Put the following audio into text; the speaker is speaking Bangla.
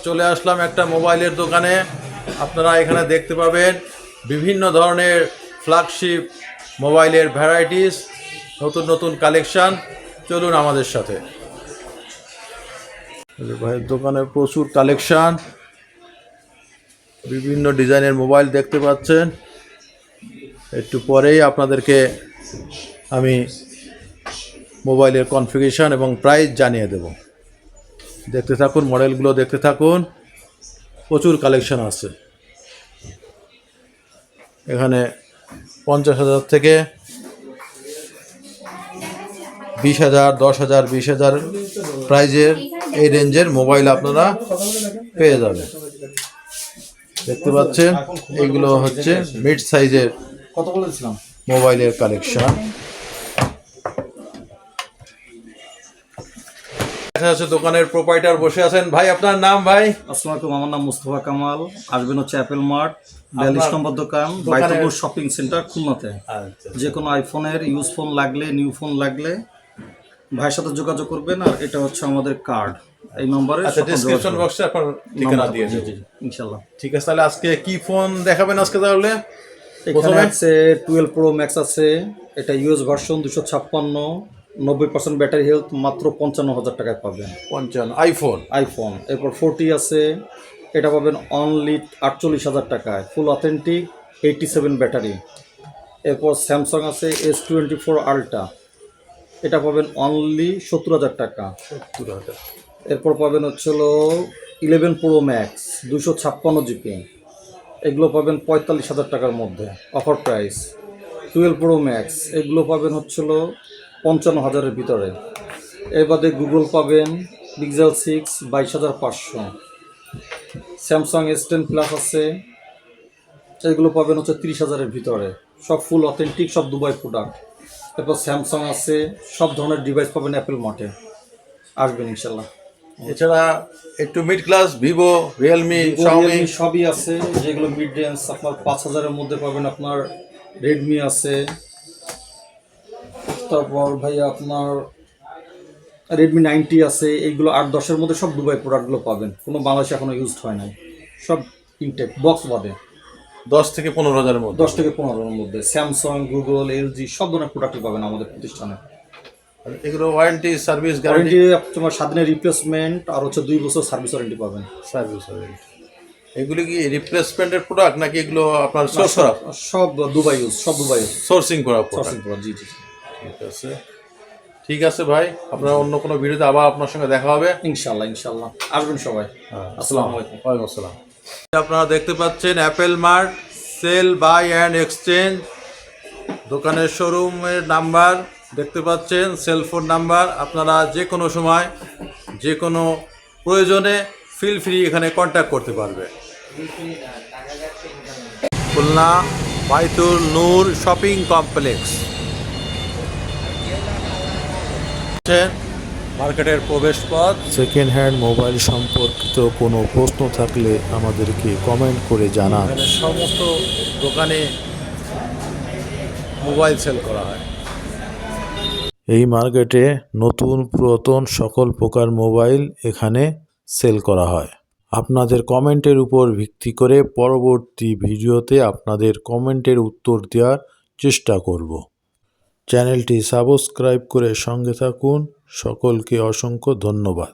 চলে আসলাম একটা মোবাইলের দোকানে। আপনারা এখানে দেখতে পাবেন বিভিন্ন ধরনের ফ্ল্যাগশিপ মোবাইলের ভ্যারাইটিস, নতুন নতুন কালেকশান। চলুন আমাদের সাথে। ভাইয়ের দোকানে প্রচুর কালেকশান, বিভিন্ন ডিজাইনের মোবাইল দেখতে পাচ্ছেন। একটু পরেই আপনাদেরকে আমি মোবাইলের কনফিগারেশন এবং প্রাইস জানিয়ে দেব। দেখতে থাকুন, মডেলগুলো দেখতে থাকুন। প্রচুর কালেকশন আছে এখানে। 50,000 থেকে 20,000, 10,000, 20,000 প্রাইজের এই রেঞ্জের মোবাইল আপনারা পেয়ে যাবেন। দেখতে পাচ্ছেন এইগুলো হচ্ছে মিড সাইজের মোবাইলের কালেকশন। দোকানের প্রোপাইটার বসে আছেন। ভাই, আপনার নাম? ভাই আসসালামু আলাইকুম, আমার নাম মুস্তফা কামাল। আসবেন হচ্ছে অ্যাপেল মার্ট, 42 নম্বর দোকান, বাইতুপুর শপিং সেন্টার, খুলনাতে। যে কোনো আইফোনের ইউজ ফোন লাগলে, নিউ ফোন লাগলে ভাইয়ের সাথে যোগাযোগ করবেন। আর এটা হচ্ছে আমাদের কার্ড, এই নম্বরে ডেসক্রিপশন বক্সে আপনার ঠিকানা দিয়ে দেব ইনশাআল্লাহ। ঠিক আছে। তাহলে আজকে কি ফোন দেখাবেন আজকে? তাহলে এখানে আছে 12 প্রো ম্যাক্স আছে, এটা ইউএস ভার্সন, 256, 90% ব্যাটারি হেলথ, মাত্র 55,000 টাকায় পাবেন। 55 আইফোন। এরপর 40 আছে, এটা পাবেন অনলি 48,000 টাকায়, ফুল অথেন্টিক, 87 ব্যাটারি। এরপর স্যামসাং আছে S24 আলট্রা, এটা পাবেন অনলি 70,000 টাকা। 70,000। এরপর পাবেন হচ্ছিল 11 প্রো ম্যাক্স, 256 জিবি, এগুলো পাবেন 45,000 টাকার মধ্যে, অফার প্রাইস। 12 প্রো ম্যাক্স, এগুলো পাবেন হচ্ছিল 55,000-এর ভিতরে। এর বাদে গুগল পাবেন পিক্সেল 6, 22,500। স্যামসাং S10 প্লাস আছে, এগুলো পাবেন হচ্ছে 30,000-এর ভিতরে, সব ফুল অথেন্টিক, সব দুবাই প্রোডাক্ট। এরপর স্যামসাং আছে, সব ধরনের ডিভাইস পাবেন অ্যাপেল মার্টে, আসবেন ইনশাল্লাহ। এছাড়া একটু mid class Vivo, Realme, Xiaomi সবই আছে। যেগুলো মিড রেঞ্জ আপনার 5,000-এর মধ্যে পাবেন, আপনার রেডমি আছে। তারপর ভাইয়া আপনার রেডমি 90 আছে। এইগুলো 8-10-এর মধ্যে সব দুবাই প্রোডাক্টগুলো পাবেন, কোনো বাংলাদেশে এখনো ইউজড হয় নাই, সব ইনটেক বক্স বাদে। 10 থেকে 15,000-এর মধ্যে। 10 থেকে 15,000-এর মধ্যে স্যামসাং, গুগল, এলজি সব ধরনের প্রোডাক্টই পাবেন আমাদের প্রতিষ্ঠানে। এগুলো ওয়ারেন্টি, সার্ভিস গ্যারান্টি তোমার 7 দিনের রিপ্লেসমেন্ট, আর হচ্ছে 2 বছর সার্ভিস ওয়ারেন্টি পাবেন। Service warranty. এগুলো কি রিপ্লেসমেন্টের প্রোডাক্ট নাকি এগুলো আপনার সোর্স করা? সব দুবাই ইউজ, সব দুবাই সোর্সিং করা। সোর্সিং করা, জি জি। ঠিক আছে, ঠিক আছে ভাই। আপনার অন্য কোনো ভিডিওতে আবার আপনার সঙ্গে দেখা হবে ইনশাল্লাহ। ইনশাল্লাহ আসবেন সবাই। আসসালামু আলাইকুম। ওয়ালাইকুম আসসালাম। আপনারা দেখতে পাচ্ছেন Apple mart sale, buy and exchange. দোকানের শোরুমের নাম্বার দেখতে পাচ্ছেন, সেলফোন নাম্বার। আপনারা যে কোনো সময় যে কোনো প্রয়োজনে ফিল ফ্রি এখানে কন্ট্যাক্ট করতে পারবে। খুলনা বাইতুল নূর শপিং কমপ্লেক্স, মার্কেটের প্রবেশ পথ। সেকেন্ড হ্যান্ড মোবাইল সম্পর্কিত কোনো প্রশ্ন থাকলে আমাদেরকে কমেন্ট করে জানান। সমস্ত দোকানে মোবাইল সেল করা হয়। এই মার্কেটে নতুন পুরাতন সকল প্রকার মোবাইল এখানে সেল করা হয়। আপনাদের কমেন্টের উপর ভিত্তি করে পরবর্তী ভিডিওতে আপনাদের কমেন্টের উত্তর দেওয়ার চেষ্টা করব। চ্যানেলটি সাবস্ক্রাইব করে সঙ্গে থাকুন। সকলকে অসংখ্য ধন্যবাদ।